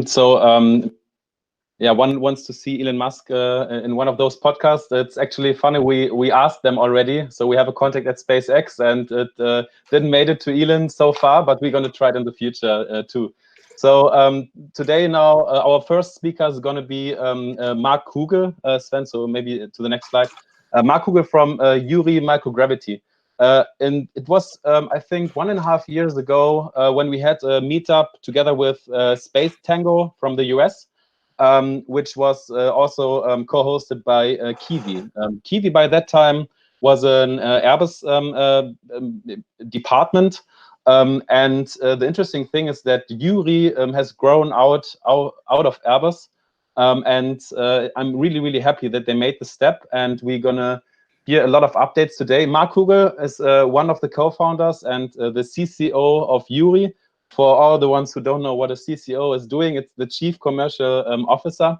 So yeah, one wants to see Elon Musk in one of those podcasts. It's actually funny. We asked them already, so we have a contact at SpaceX, and it didn't made it to Elon so far, but we're going to try it in the future too. So today now our first speaker is going to be Mark Kugel, Sven. So maybe to the next slide. Mark Kugel from Yuri Microgravity. And it was, I think, 1.5 years ago when we had a meetup together with Space Tango from the US. Which was also co-hosted by Kiwi. Kiwi by that time was an Airbus department. And the interesting thing is that Yuri has grown out of Airbus. And I'm really, really happy that they made the step. And we're going to hear a lot of updates today. Mark Kugel is one of the co-founders and the CCO of Yuri. For all the ones who don't know what a CCO is doing, it's the Chief Commercial Officer.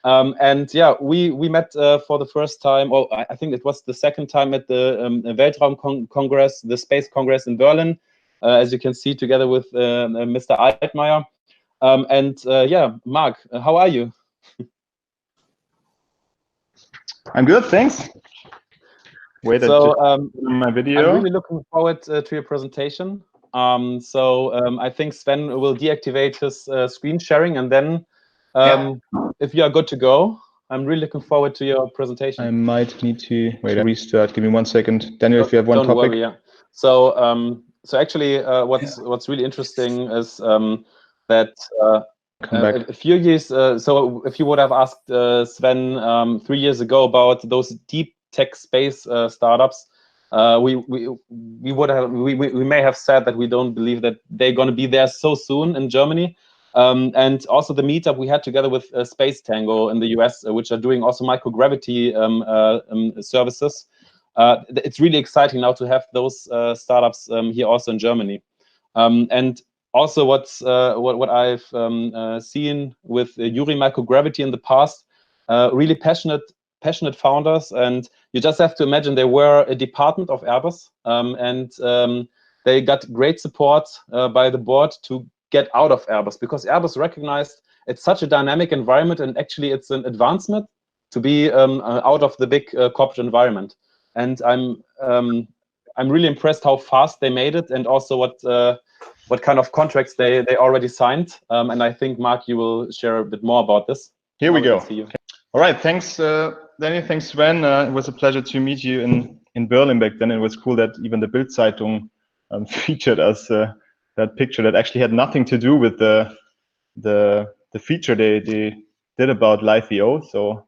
And yeah, we met for the first time, or I think it was the second time at the Weltraum Congress, the Space Congress in Berlin, as you can see, together with Mr. Altmaier. And yeah, Mark, how are you? I'm good, thanks. Wait, so my video. I'm really looking forward to your presentation. I think Sven will deactivate his screen sharing, and then if you are good to go, I'm really looking forward to your presentation. I might need to restart. Give me 1 second, Daniel. If you have one topic. Don't worry, yeah. So actually, what's really interesting is that a few years. So if you would have asked Sven 3 years ago about those deep tech space startups. We may have said that we don't believe that they're going to be there so soon in Germany. And also the meetup we had together with Space Tango in the US, which are doing also microgravity services. It's really exciting now to have those startups here also in Germany. And also what I've seen with Yuri Microgravity in the past, really passionate founders, and you just have to imagine they were a department of Airbus, and they got great support by the board to get out of Airbus, because Airbus recognized it's such a dynamic environment, and actually it's an advancement to be out of the big corporate environment. And I'm really impressed how fast they made it, and also what kind of contracts they already signed. And I think, Mark, you will share a bit more about this. Here we go. Okay. All right, thanks, Daniel. Thanks, Sven. It was a pleasure to meet you in Berlin back then. It was cool that even the Bild Zeitung featured us that picture that actually had nothing to do with the feature they did about Live VO. So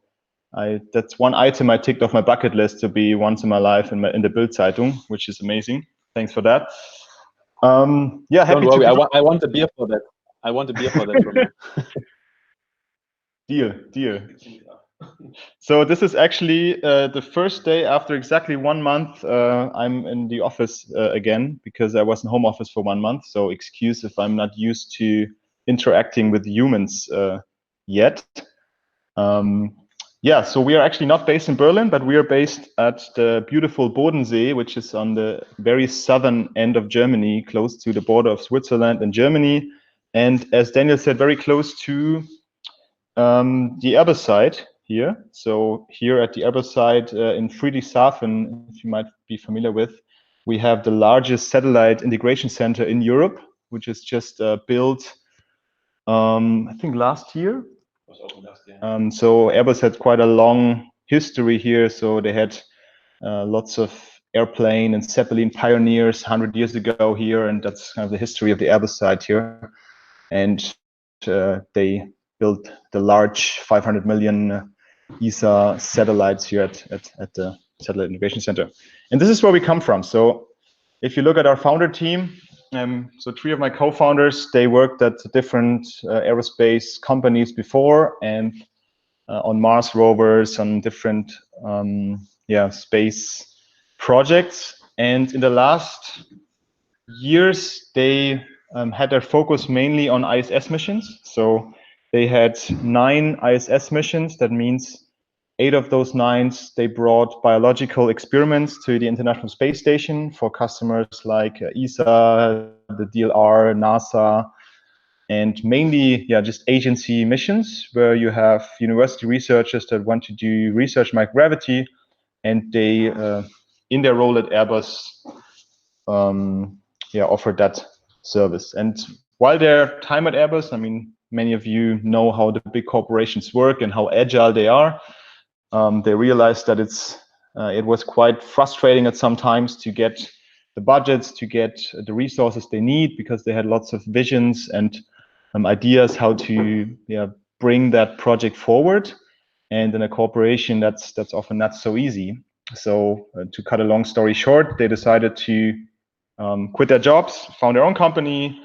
that's one item I ticked off my bucket list to be once in my life in the Bild Zeitung, which is amazing. Thanks for that. Yeah, happy Don't worry, I want a beer for that. I want a beer for that from you. Deal. So this is actually the first day after exactly 1 month I'm in the office again, because I was in home office for 1 month. So excuse if I'm not used to interacting with humans yet. Yeah, so we are actually not based in Berlin, but we are based at the beautiful Bodensee, which is on the very southern end of Germany, close to the border of Switzerland and Germany. And as Daniel said, very close to the Airbus site here. So here at the Airbus site in Friedrichshafen, if you might be familiar with, we have the largest satellite integration center in Europe, which is just built, I think last year. So Airbus had quite a long history here. So they had lots of airplane and Zeppelin pioneers 100 years ago here, and that's kind of the history of the Airbus site here. And they built the large 500 million ESA satellites here at the Satellite Integration Center. And this is where we come from. So if you look at our founder team, so 3 of my co-founders, they worked at different aerospace companies before, and on Mars rovers, on different space projects. And in the last years, they had their focus mainly on ISS missions. So they had 9 ISS missions. That means 8 of those 9, they brought biological experiments to the International Space Station for customers like ESA, the DLR, NASA. and mainly, yeah, just agency missions where you have university researchers that want to do research microgravity, and they, in their role at Airbus, yeah, offer that service. And while their time at Airbus, I mean, many of you know how the big corporations work and how agile they are. They realized that it was quite frustrating at some times to get the budgets, to get the resources they need, because they had lots of visions and ideas how to, yeah, bring that project forward. And in a corporation, that's often not so easy. So to cut a long story short, they decided to quit their jobs, found their own company.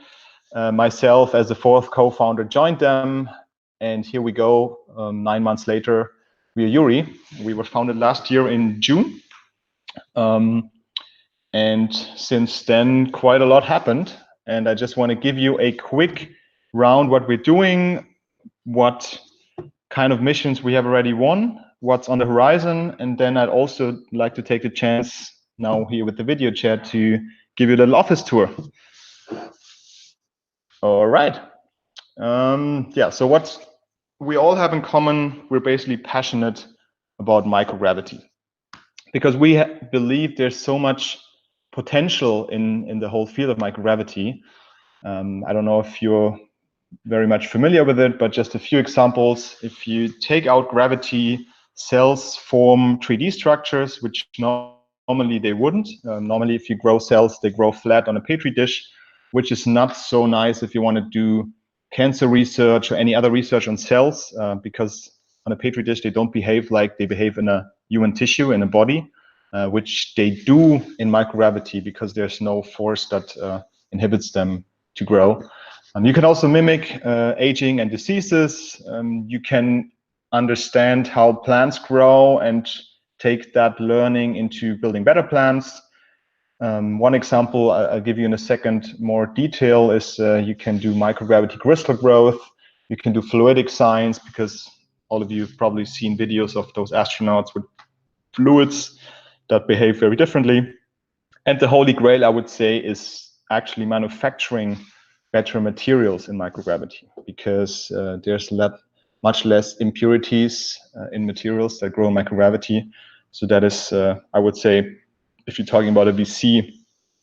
Myself, as the fourth co-founder, joined them, and here we go. 9 months later, we are Yuri. We were founded last year in June, and since then, quite a lot happened. And I just want to give you a quick round what we're doing, what kind of missions we have already won, what's on the horizon, and then I'd also like to take the chance now here with the video chat to give you a little office tour. All right. Yeah, so what we all have in common, we're basically passionate about microgravity, because we believe there's so much potential in the whole field of microgravity. I don't know if you're very much familiar with it, but just a few examples. If you take out gravity, cells form 3D structures, which normally they wouldn't. Normally, if you grow cells, they grow flat on a petri dish, which is not so nice if you want to do cancer research or any other research on cells, because on a petri dish, they don't behave like they behave in a human tissue, in a body, which they do in microgravity because there's no force that inhibits them to grow. You can also mimic aging and diseases. You can understand how plants grow and take that learning into building better plants. One example I'll give you in a second more detail is you can do microgravity crystal growth. You can do fluidic science, because all of you have probably seen videos of those astronauts with fluids that behave very differently. And the holy grail, I would say, is actually manufacturing better materials in microgravity, because there's much less impurities in materials that grow in microgravity. So that is, I would say, if you're talking about a VC,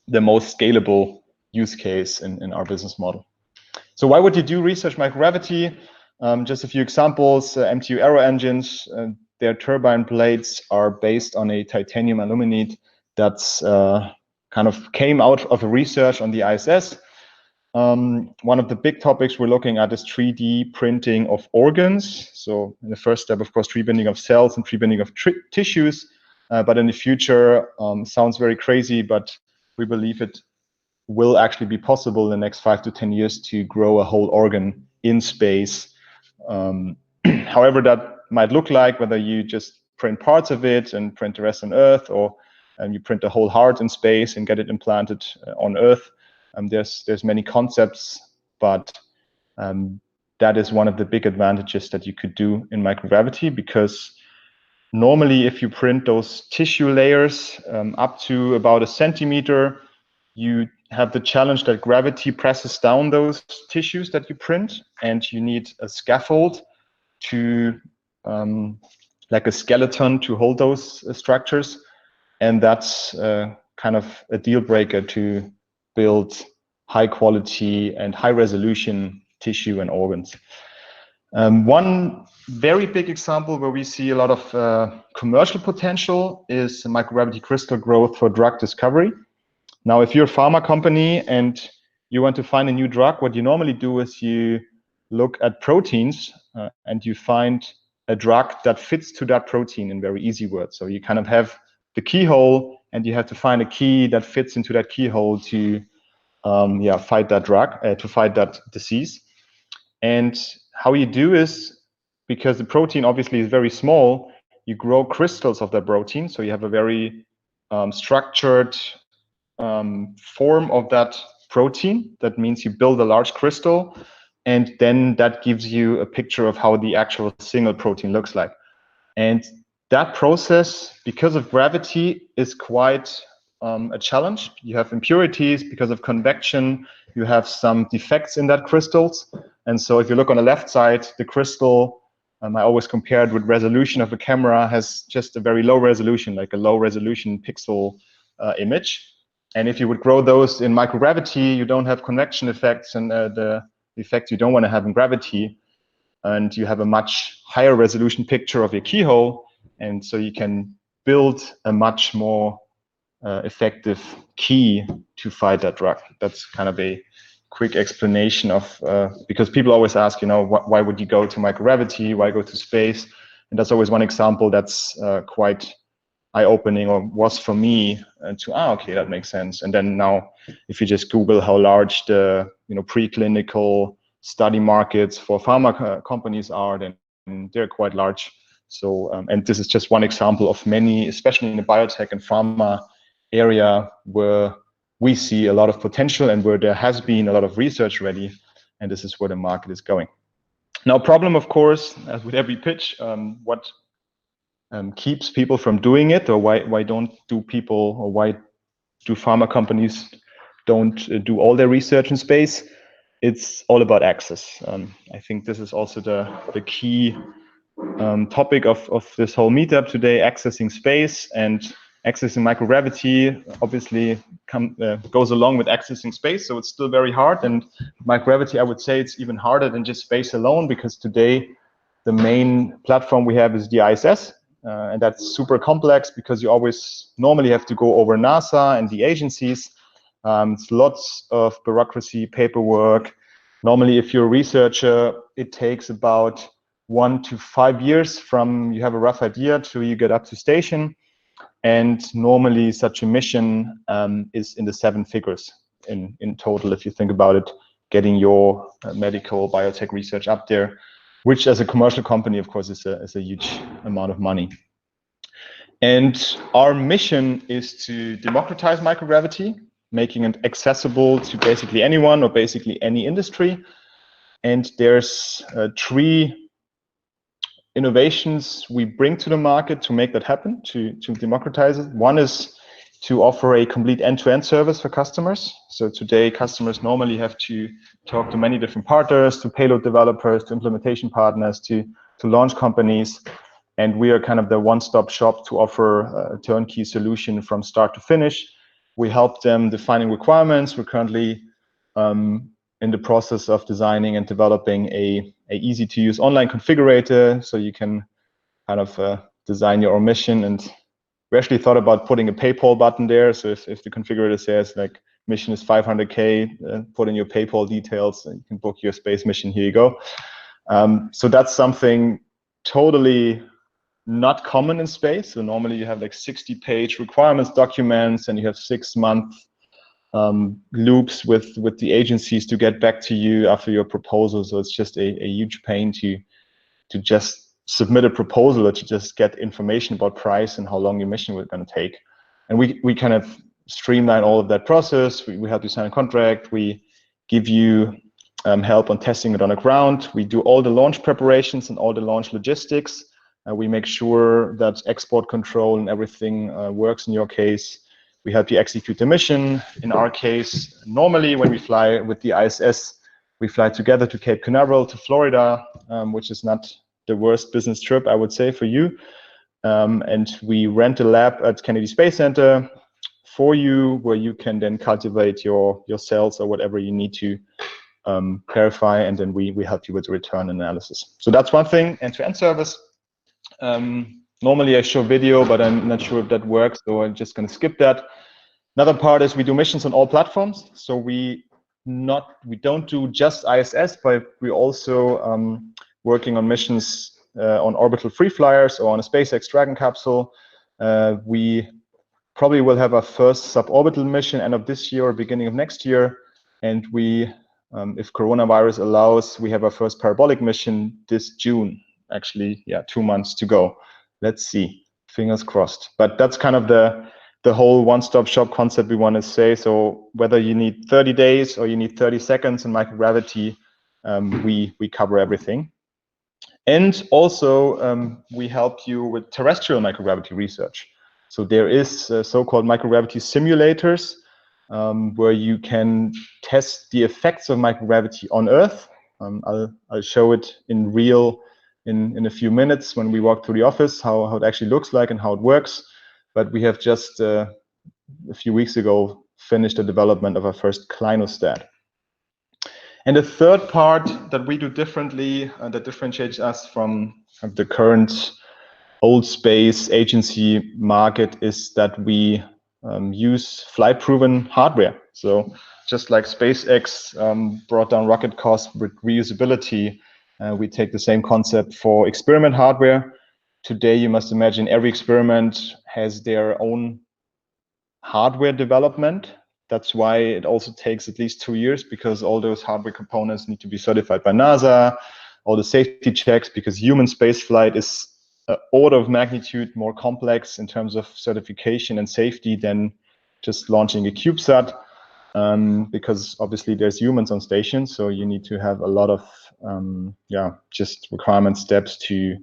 the most scalable use case in our business model. So why would you do research microgravity? Just a few examples. MTU aero engines, their turbine blades are based on a titanium aluminide that's kind of came out of a research on the ISS. One of the big topics we're looking at is 3D printing of organs. So in the first step, of course, 3D printing of cells and 3D printing of tissues. But in the future, sounds very crazy, but we believe it will actually be possible in the next 5 to 10 years to grow a whole organ in space. However that might look like, whether you just print parts of it and print the rest on Earth, or you print a whole heart in space and get it implanted on Earth. There's many concepts, but that is one of the big advantages that you could do in microgravity, because normally if you print those tissue layers up to about 1 centimeter, you have the challenge that gravity presses down those tissues that you print, and you need a scaffold to, like a skeleton, to hold those structures. And that's kind of a deal breaker to build high quality and high resolution tissue and organs. One very big example where we see a lot of commercial potential is microgravity crystal growth for drug discovery. Now, if you're a pharma company and you want to find a new drug, what you normally do is you look at proteins and you find a drug that fits to that protein, in very easy words. So you kind of have the keyhole, and you have to find a key that fits into that keyhole to fight that drug, to fight that disease. And how you do is, because the protein obviously is very small, you grow crystals of that protein. So you have a very structured form of that protein. That means you build a large crystal, and then that gives you a picture of how the actual single protein looks like. And that process, because of gravity, is quite a challenge. You have impurities because of convection. You have some defects in that crystals. And so if you look on the left side, the crystal, I always compare it with resolution of a camera, has just a very low resolution, like a low resolution pixel image. And if you would grow those in microgravity, you don't have convection effects and the effects you don't want to have in gravity. And you have a much higher resolution picture of your keyhole. And so you can build a much more effective key to fight that drug. That's kind of a quick explanation of, because people always ask, you know, why would you go to microgravity? Why go to space? And that's always one example that's quite eye-opening, or was for me, okay, that makes sense. And then now, if you just Google how large the preclinical study markets for pharma companies are, then they're quite large. So, and this is just one example of many, especially in the biotech and pharma area, where we see a lot of potential and where there has been a lot of research ready, and this is where the market is going. Now, problem, of course, as with every pitch, what keeps people from doing it, or why don't do people, or why do pharma companies don't do all their research in space? It's all about access. I think this is also the key topic of this whole meetup today, accessing space. And accessing microgravity obviously goes along with accessing space, so it's still very hard. And microgravity, I would say it's even harder than just space alone, because today the main platform we have is the ISS, and that's super complex because you always normally have to go over NASA and the agencies. It's lots of bureaucracy, paperwork. Normally, if you're a researcher, it takes about 1 to 5 years from you have a rough idea to you get up to station. And normally such a mission is in the 7 figures in total, if you think about it, getting your medical biotech research up there, which as a commercial company, of course, is a huge amount of money. And our mission is to democratize microgravity, making it accessible to basically anyone or basically any industry. And there's 3 innovations we bring to the market to make that happen, to democratize it. One is to offer a complete end-to-end service for customers. So today, customers normally have to talk to many different partners, to payload developers, to implementation partners, to launch companies. And we are kind of the one-stop shop to offer a turnkey solution from start to finish. We help them defining requirements. We're currently in the process of designing and developing a easy-to-use online configurator, so you can kind of design your own mission. And we actually thought about putting a PayPal button there. So if the configurator says like mission is 500K, put in your PayPal details and you can book your space mission, here you go. So that's something totally not common in space. So normally you have like 60-page requirements documents, and you have 6-month loops with the agencies to get back to you after your proposal. So it's just a huge pain to just submit a proposal, or to just get information about price and how long your mission was going to take. And we kind of streamline all of that process. We help you sign a contract. We give you help on testing it on the ground. We do all the launch preparations and all the launch logistics. We make sure that export control and everything works in your case. We help you execute the mission. In our case, normally when we fly with the ISS, we fly together to Cape Canaveral, to Florida, which is not the worst business trip, I would say, for you. And we rent a lab at Kennedy Space Center for you, where you can then cultivate your cells or whatever you need to clarify, and then we help you with the return analysis. So that's one thing, end-to-end service. Normally I show video, but I'm not sure if that works, so I'm just going to skip that. Another part is we do missions on all platforms. So we don't do just ISS, but we're also working on missions on orbital free flyers or on a SpaceX Dragon capsule. We probably will have our first suborbital mission end of this year or beginning of next year. And we, if coronavirus allows, we have our first parabolic mission this June. Actually, yeah, 2 months to go. Let's see, fingers crossed. But that's kind of the whole one-stop shop concept we want to say. So whether you need 30 days or you need 30 seconds in microgravity, we cover everything. And also, we help you with terrestrial microgravity research. So there is so-called microgravity simulators where you can test the effects of microgravity on Earth. I'll show it in real in a few minutes when we walk through the office, how it actually looks like and how it works. But we have just a few weeks ago finished the development of our first clinostat. And the third part that we do differently that differentiates us from the current old space agency market is that we use flight-proven hardware. So just like SpaceX brought down rocket costs with reusability, we take the same concept for experiment hardware. Today, you must imagine every experiment has their own hardware development. That's why it also takes at least 2 years, because all those hardware components need to be certified by NASA, all the safety checks, because human spaceflight is an order of magnitude more complex in terms of certification and safety than just launching a CubeSat, because obviously there's humans on station, so you need to have a lot of just requirement steps to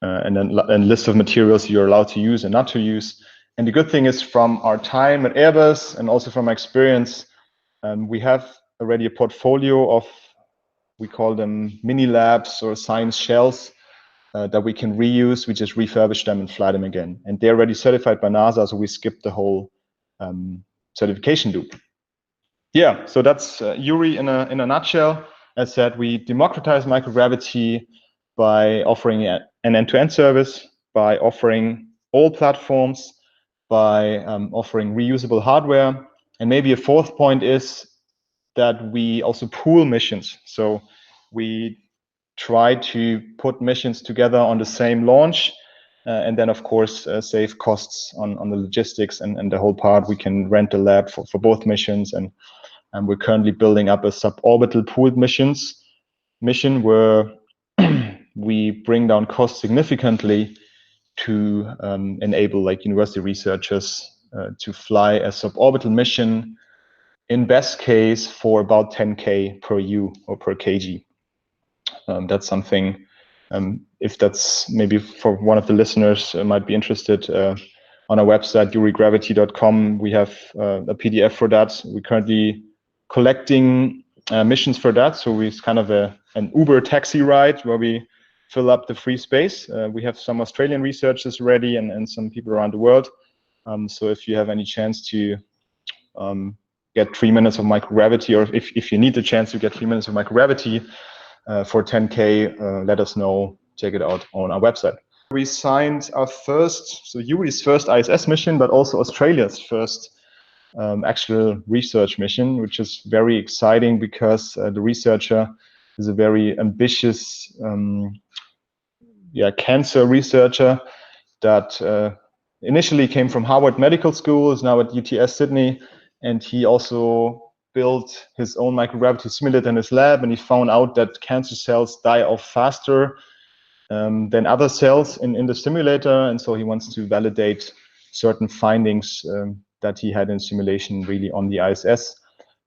and then a list of materials you're allowed to use and not to use. And the good thing is, from our time at Airbus and also from my experience, we have already a portfolio of, we call them mini labs or science shells that we can reuse. We just refurbish them and fly them again. And they're already certified by NASA, so we skip the whole certification loop. Yeah, so that's Yuri in a nutshell. As said, we democratize microgravity by offering an end-to-end service, by offering all platforms, by offering reusable hardware. And maybe a fourth point is that we also pool missions. So we try to put missions together on the same launch, and then of course save costs on the logistics and the whole part. We can rent a lab for both missions, and we're currently building up a suborbital pooled mission where we bring down costs significantly to enable like university researchers to fly a suborbital mission in best case for about 10K per U or per kg. That's something, if that's maybe for one of the listeners might be interested, on our website, yurigravity.com, we have a PDF for that. We're currently collecting missions for that. So it's kind of an Uber taxi ride where we fill up the free space. We have some Australian researchers ready and some people around the world. So if you have any chance to get 3 minutes of microgravity, or if you need the chance to get 3 minutes of microgravity for 10K, let us know. Check it out on our website. We signed our first, so Yuri's first ISS mission, but also Australia's first actual research mission, which is very exciting because the researcher is a very ambitious cancer researcher that initially came from Harvard Medical School, is now at UTS Sydney, and he also built his own microgravity simulator in his lab, and he found out that cancer cells die off faster than other cells in the simulator, and so he wants to validate certain findings that he had in simulation really on the ISS,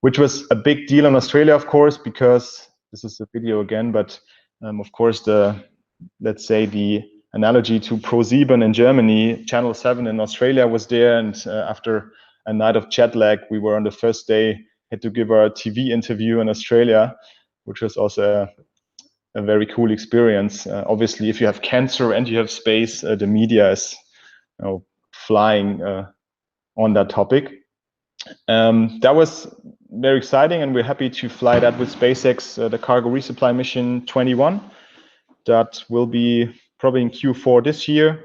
which was a big deal in Australia, of course, because this is a video again, but of course let's say the analogy to ProSieben in Germany, Channel 7 in Australia was there, and after a night of jet lag, we were on the first day, had to give our TV interview in Australia, which was also a very cool experience. Obviously, if you have cancer and you have space, the media is flying on that topic. That was very exciting, and we're happy to fly that with SpaceX, the cargo resupply mission 21. That will be probably in Q4 this year.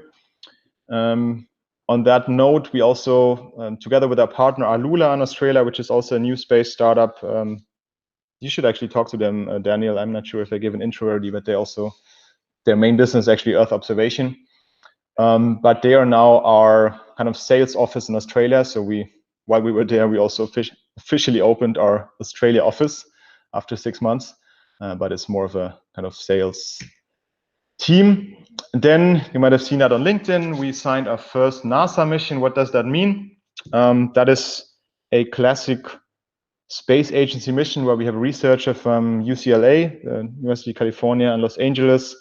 On that note, we also, together with our partner Alula in Australia, which is also a new space startup, you should actually talk to them, Daniel. I'm not sure if I give an intro already, but their main business is actually Earth observation. But they are now our kind of sales office in Australia. So while we were there, we also officially opened our Australia office after 6 months, but it's more of a kind of sales team. Then you might have seen that on LinkedIn. We signed our first NASA mission. What does that mean? That is a classic space agency mission where we have a researcher from UCLA, University of California, and Los Angeles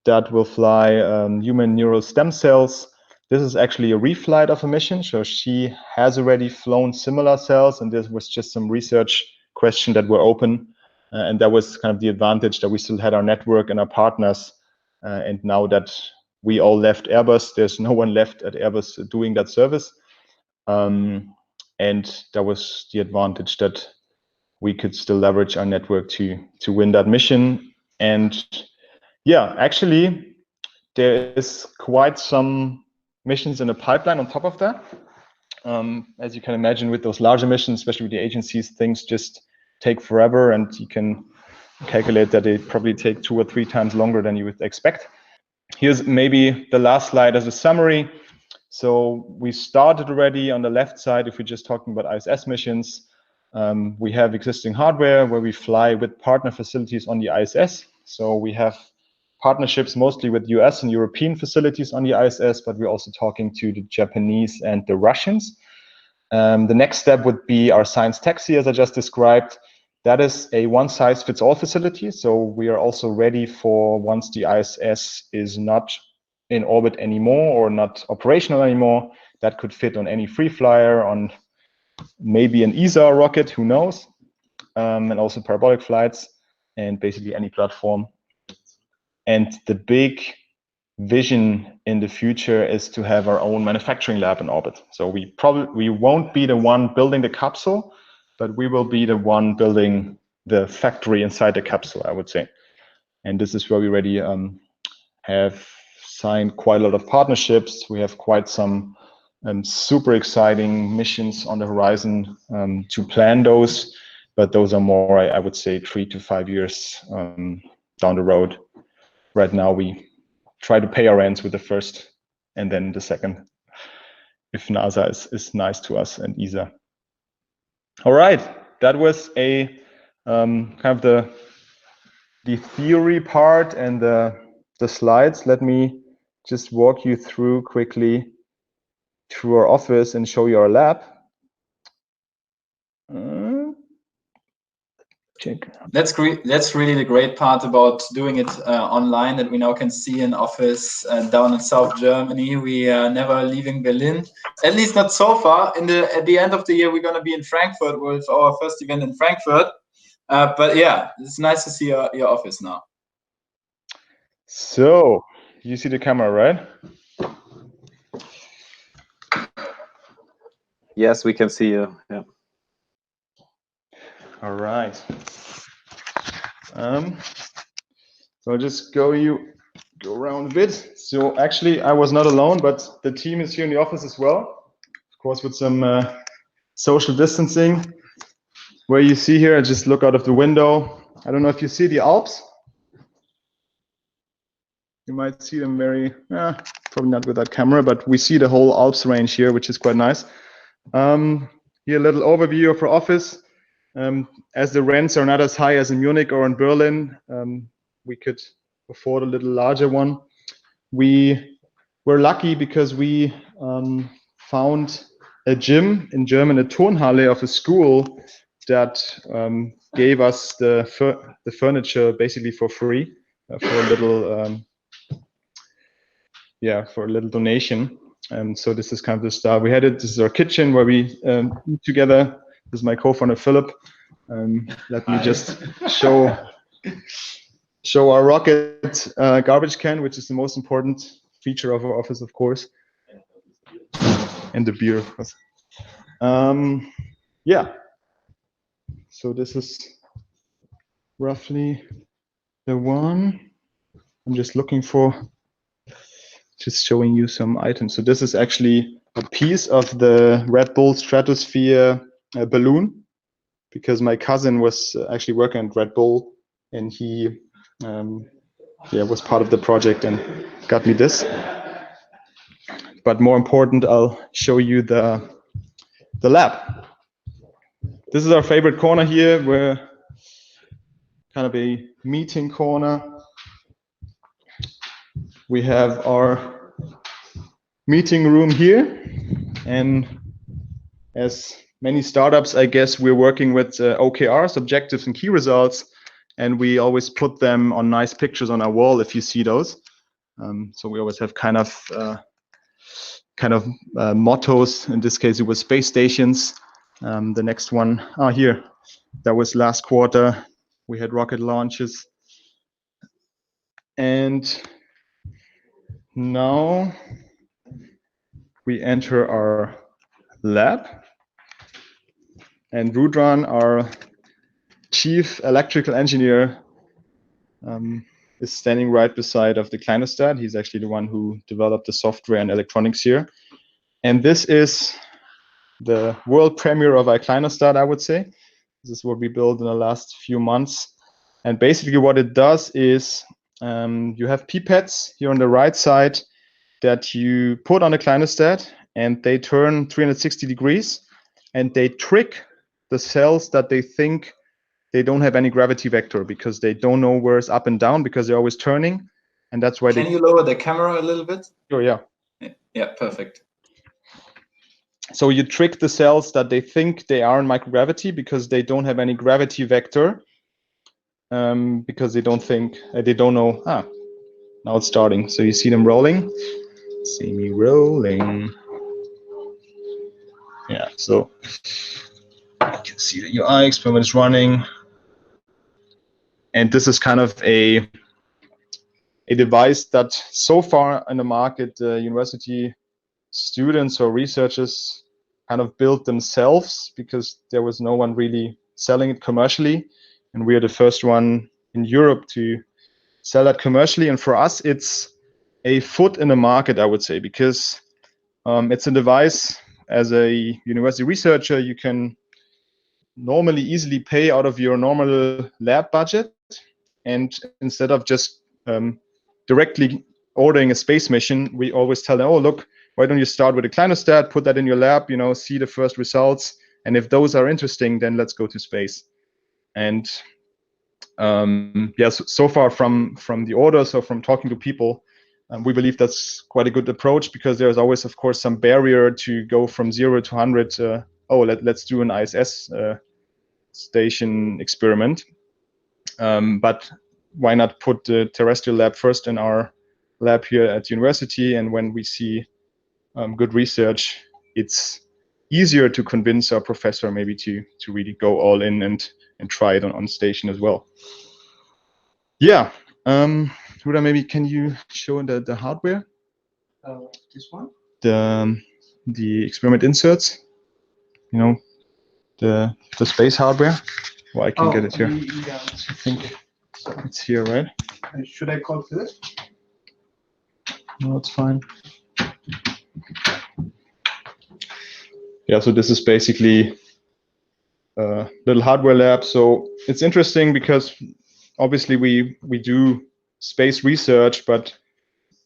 that will fly human neural stem cells This is actually a reflight of a mission. So she has already flown similar cells, and this was just some research questions that were open. And that was kind of the advantage, that we still had our network and our partners. And now that we all left Airbus, there's no one left at Airbus doing that service. And that was the advantage, that we could still leverage our network to win that mission. And yeah, actually, there is quite some missions in the pipeline on top of that. As you can imagine, with those larger missions, especially with the agencies, things just take forever, and you can calculate that they probably take 2 or 3 times longer than you would expect. Here's maybe the last slide as a summary. So we started already on the left side. If we're just talking about ISS missions, we have existing hardware where we fly with partner facilities on the ISS. So we have partnerships mostly with US and European facilities on the ISS, but we're also talking to the Japanese and the Russians. The next step would be our science taxi, as I just described. That is a one-size-fits-all facility. So we are also ready for, once the ISS is not in orbit anymore or not operational anymore, that could fit on any free flyer, on maybe an ESA rocket, who knows, and also parabolic flights, and basically any platform. And the big vision in the future is to have our own manufacturing lab in orbit. So we won't be the one building the capsule, but we will be the one building the factory inside the capsule, I would say. And this is where we already have signed quite a lot of partnerships. We have quite some super exciting missions on the horizon to plan those, but those are more, I would say, 3 to 5 years down the road. Right now, we try to pay our rents with the first and then the second, if NASA is nice to us, and ESA. All right, that was a kind of the theory part and the slides. Let me just walk you through quickly through our office and show you our lab. Check. That's great. That's really the great part about doing it online, that we now can see an office down in South Germany. We are never leaving Berlin, at least not so far. At the end of the year, we're going to be in Frankfurt with our first event in Frankfurt. But yeah, it's nice to see your office now. So you see the camera, right? Yes, we can see you. Yeah. All right. So I'll just go around a bit. So actually, I was not alone, but the team is here in the office as well. Of course, with some social distancing. Where you see here, I just look out of the window. I don't know if you see the Alps. You might see them probably not with that camera, but we see the whole Alps range here, which is quite nice. Here, a little overview of our office. As the rents are not as high as in Munich or in Berlin, we could afford a little larger one. We were lucky because we found a gym, in German, a Turnhalle of a school that gave us the furniture basically for free, for a little donation. So this is kind of the start. We had it. This is our kitchen where we eat together. This is my co-founder Philip. Let me just show our rocket garbage can, which is the most important feature of our office, of course, and the beer, of course. Yeah. So this is roughly the one. I'm just looking for, just showing you some items. So this is actually a piece of the Red Bull Stratosphere balloon, because my cousin was actually working at Red Bull, and he was part of the project and got me this. But more important, I'll show you the lab. This is our favorite corner here. We're kind of a meeting corner. We have our meeting room here, and as many startups, I guess, we're working with OKRs, objectives and key results, and we always put them on nice pictures on our wall if you see those. So we always have kind of kind of mottos. In this case, it was space stations. The next one, here, that was last quarter. We had rocket launches. And now we enter our lab. And Rudran, our chief electrical engineer, is standing right beside of the clinostat. He's actually the one who developed the software and electronics here. And this is the world premiere of our clinostat, I would say. This is what we built in the last few months. And basically what it does is you have pipettes here on the right side that you put on the clinostat, and they turn 360 degrees, and they trick the cells that they think they don't have any gravity vector, because they don't know where it's up and down, because they're always turning. And that's why Can you lower the camera a little bit? Oh, yeah. Yeah, perfect. So you trick the cells that they think they are in microgravity because they don't have any gravity vector, because they don't think, they don't know, now it's starting. So you see them rolling. See me rolling. Yeah, so you can see the UI experiment is running. And this is kind of a device that so far in the market, university students or researchers kind of built themselves, because there was no one really selling it commercially. And we are the first one in Europe to sell that commercially. And for us, it's a foot in the market, I would say, because it's a device. As a university researcher, you can normally easily pay out of your normal lab budget. And instead of just directly ordering a space mission, we always tell them, oh, look, why don't you start with a clinostat, put that in your lab, see the first results. And if those are interesting, then let's go to space. And yes, so far from the orders or from talking to people, we believe that's quite a good approach, because there's always, of course, some barrier to go from 0 to 100. Let's do an ISS station experiment. But why not put the terrestrial lab first in our lab here at university? And when we see good research, it's easier to convince our professor maybe to really go all in and try it on station as well. Yeah, Ruda, maybe can you show the hardware? This one? The experiment inserts, the space hardware. Well, I can get it here. Yeah. I think it's here, right? Should I call Philip? No, it's fine. Yeah, so this is basically a little hardware lab. So it's interesting because obviously we do space research, but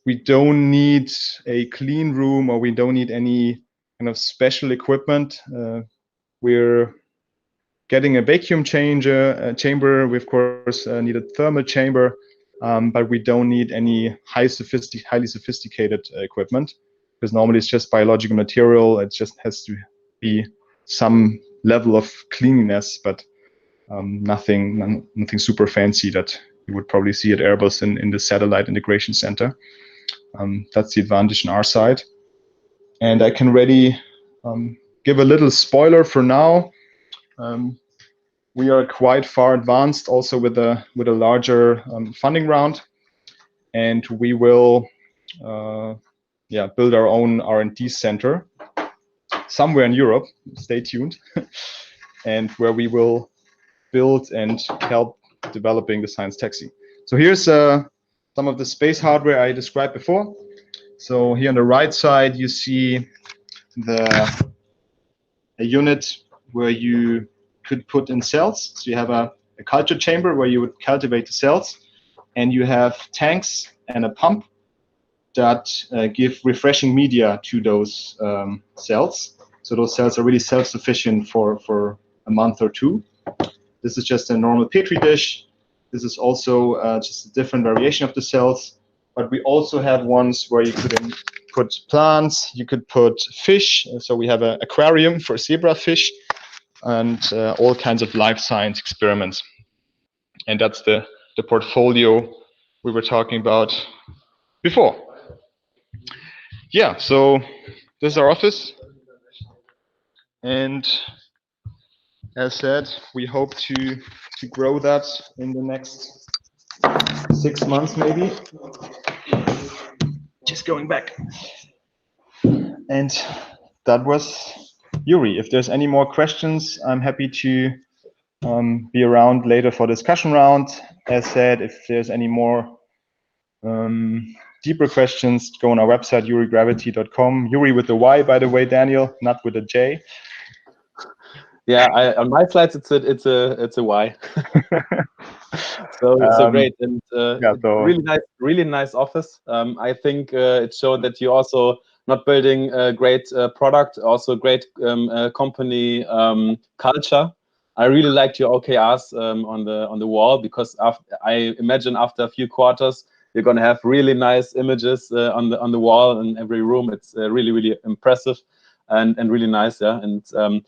we don't need a clean room, or we don't need any kind of special equipment. We're getting a vacuum chamber. We of course need a thermal chamber, but we don't need any highly sophisticated equipment, because normally it's just biological material. It just has to be some level of cleanliness, but nothing super fancy that you would probably see at Airbus in the Satellite Integration Center. That's the advantage on our side. And I can already give a little spoiler for now. We are quite far advanced also with a larger funding round, and we will build our own R&D center somewhere in Europe. Stay tuned. And where we will build and help developing the science taxi. So here's some of the space hardware I described before. So here on the right side, you see a unit where you could put in cells. So you have a culture chamber where you would cultivate the cells, and you have tanks and a pump that give refreshing media to those cells. So those cells are really self-sufficient for a month or two. This is just a normal Petri dish. This is also just a different variation of the cells. But we also have ones where you could put plants, you could put fish. So we have an aquarium for zebrafish, and all kinds of life science experiments. And that's the portfolio we were talking about before. yeah, so this is our office, and as said, we hope to grow that in the next 6 months, maybe. Just going back. And that was Yuri. If there's any more questions, I'm happy to be around later for discussion round. As said, if there's any more deeper questions, go on our website, yurigravity.com. Yuri with the Y, by the way, Daniel, not with a J. Yeah, on my slides it's a Y. So great, and yeah, so really nice office. I think it showed that you also not building a great product, also great company culture. I really liked your OKRs on the wall, because I imagine after a few quarters you're gonna have really nice images on the wall in every room. It's really impressive and really nice, yeah. And